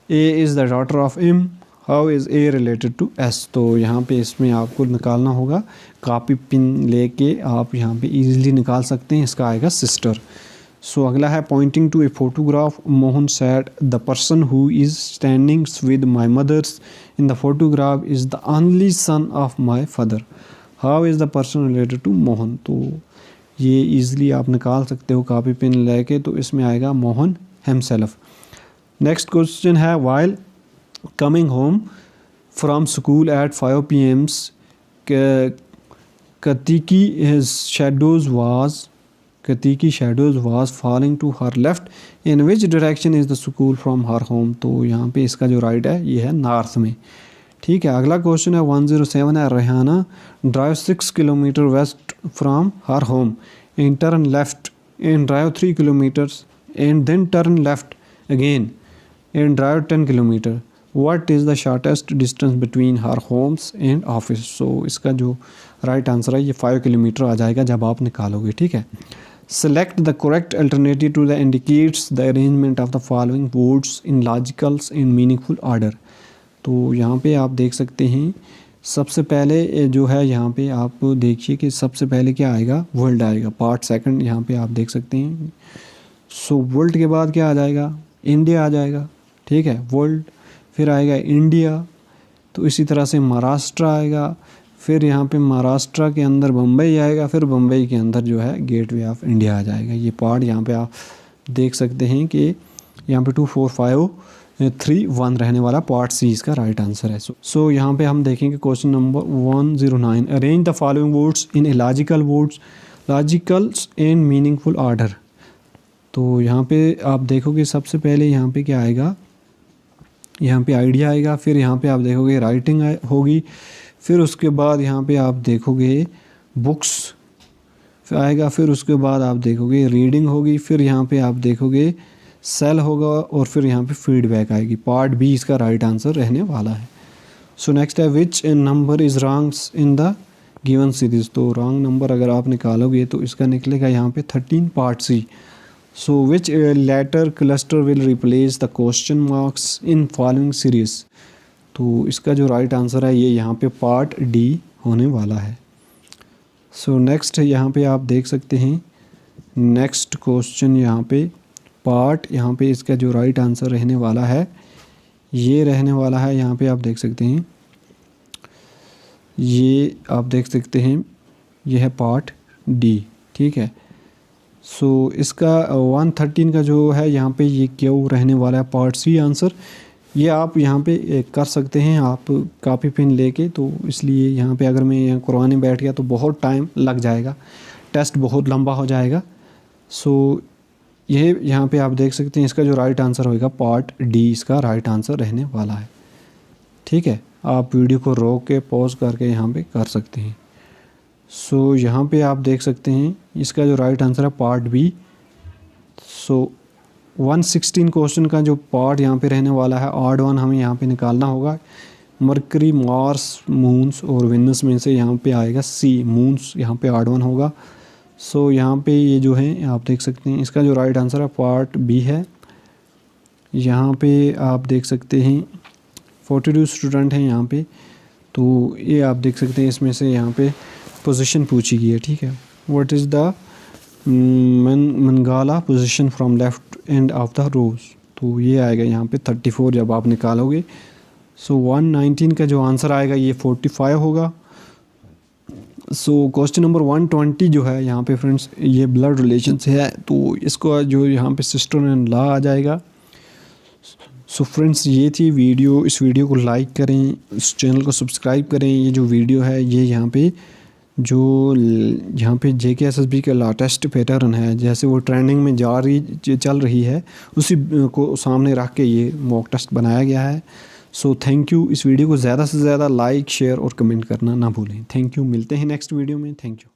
is the daughter of M, how is A related to S। तो यहाँ पे इसमें आपको निकालना होगा, कॉपी पिन लेके आप यहाँ पे इजीली निकाल सकते हैं। इसका आएगा सिस्टर। सो अगला है pointing to a photograph Mohan said the person who is standing with my mothers in the photograph is the only son of my father, how is the person related to Mohan. तो ये easily आप निकाल सकते हो copy pen लेके, तो इसमें आएगा मोहन हिमसेल्फ। नेक्स्ट क्वेश्चन है while coming home from school eight 5 PM Katiki shadows was falling to her left, in which direction is the school from her home। तो यहाँ पे इसका जो राइट है ये है नॉर्थ में, ठीक है। अगला क्वेश्चन है 107 है Rehana drive 6 kilometre west from her home and turn left and drive 3 kilometres and then turn left again and drive 10 kilometre, what is the shortest distance between her homes and office. So इसका जो right answer है ये 5 kilometre आ जाएगा जब आप निकालोगे, ठीक है। Select the correct alternative to the indicates the arrangement of the following words in logical and meaningful order। तो यहाँ पे आप देख सकते हैं सबसे पहले जो है यहाँ पे आप देखिए कि सबसे पहले क्या आएगा, वर्ल्ड आएगा, पार्ट सेकंड यहाँ पे आप देख सकते हैं। सो वर्ल्ड के बाद क्या आ जाएगा, इंडिया आ जाएगा, ठीक है, वर्ल्ड, फिर आएगा इंडिया, तो इसी तरह से महाराष्ट्र आएगा, फिर यहाँ पे महाराष्ट्र के अंदर बम्बई आएगा, फिर बम्बई के अंदर जो है गेटवे ऑफ इंडिया आ जाएगा। ये पार्ट यहाँ पे आप देख सकते हैं कि यहाँ पे 2 4 5 3 1 रहने वाला पार्ट सी इसका राइट आंसर है। सो यहाँ पे हम देखेंगे question number 109 arrange the following words in a logical and meaningful order. तो यहाँ पे आप देखोगे सबसे पहले यहाँ पे क्या आएगा, यहाँ पे आइडिया आएगा, फिर यहाँ पे आप देखोगे राइटिंग होगी, फिर उसके बाद यहाँ पे आप देखोगे बुक्स आएगा, फिर उसके बाद आप देखोगे रीडिंग होगी, फिर यहाँ पे आप देखोगे सेल होगा और फिर यहाँ पे फीडबैक आएगी। पार्ट बी इसका राइट आंसर रहने वाला है। सो नेक्स्ट है which number is wrongs in the given series. तो रॉन्ग नंबर अगर आप निकालोगे तो इसका निकलेगा यहाँ पे 13 part C. So which letter cluster will replace the question marks in following series. तो इसका जो राइट आंसर है ये यहाँ पे पार्ट डी होने वाला है। सो नेक्स्ट यहाँ पे आप देख सकते हैं नेक्स्ट क्वेश्चन यहाँ पे पार्ट, यहाँ पे इसका जो राइट आंसर रहने वाला है ये रहने वाला है, यहाँ पे आप देख सकते हैं, ये आप देख सकते हैं ये है पार्ट डी, ठीक है। सो इसका 113 का जो है यहाँ पे ये क्यों रहने वाला है पार्ट सी आंसर। ये आप यहाँ पे कर सकते हैं आप कॉपी पेन लेके, तो इसलिए यहाँ पे अगर मैं यहाँ करवाने बैठ गया तो बहुत टाइम लग जाएगा, टेस्ट बहुत लंबा हो जाएगा। सो ये यहाँ पे आप देख सकते हैं इसका जो राइट आंसर होगा पार्ट डी इसका राइट आंसर रहने वाला है। ठीक है, आप वीडियो को रोक के पॉज करके यहाँ पे कर सकते हैं। सो यहाँ पे आप देख सकते हैं इसका जो राइट आंसर है पार्ट बी। सो 116 क्वेश्चन का जो पार्ट यहाँ पे रहने वाला है ऑड वन हमें यहाँ पे निकालना होगा। मरकरी, मार्स, मून्स और वेनस में से यहाँ पे आएगा सी, मून्स यहाँ पे ऑड वन होगा। सो यहाँ पे ये जो है आप देख सकते हैं इसका जो राइट आंसर है पार्ट बी है। यहाँ पे आप देख सकते हैं 42 स्टूडेंट हैं यहाँ पे, तो ये आप देख सकते हैं इसमें से यहाँ पे पोजीशन पूछी गई है। ठीक है, what is the Mangala position from left end of the rows, तो ये आएगा यहाँ पे 34 जब आप निकालोगे। सो 119 का जो आंसर आएगा ये 45 होगा। सो क्वेश्चन नंबर 120 जो है यहाँ पे फ्रेंड्स ये ब्लड रिलेशन से है, तो इसको जो यहाँ पे सिस्टर एंड लॉ आ जाएगा। सो फ्रेंड्स ये थी वीडियो, इस वीडियो को लाइक करें, इस चैनल को सब्सक्राइब करें। ये जो वीडियो है ये यहाँ पे JKSSB के लॉ टेस्ट पैटर्न है, जैसे वो ट्रेंडिंग में चल रही है उसी को सामने रख के ये मॉक टेस्ट बनाया गया है। So thank you. इस वीडियो को ज़्यादा से ज़्यादा लाइक, शेयर और कमेंट करना ना भूलें। थैंक यू, मिलते हैं नेक्स्ट वीडियो में। Thank you.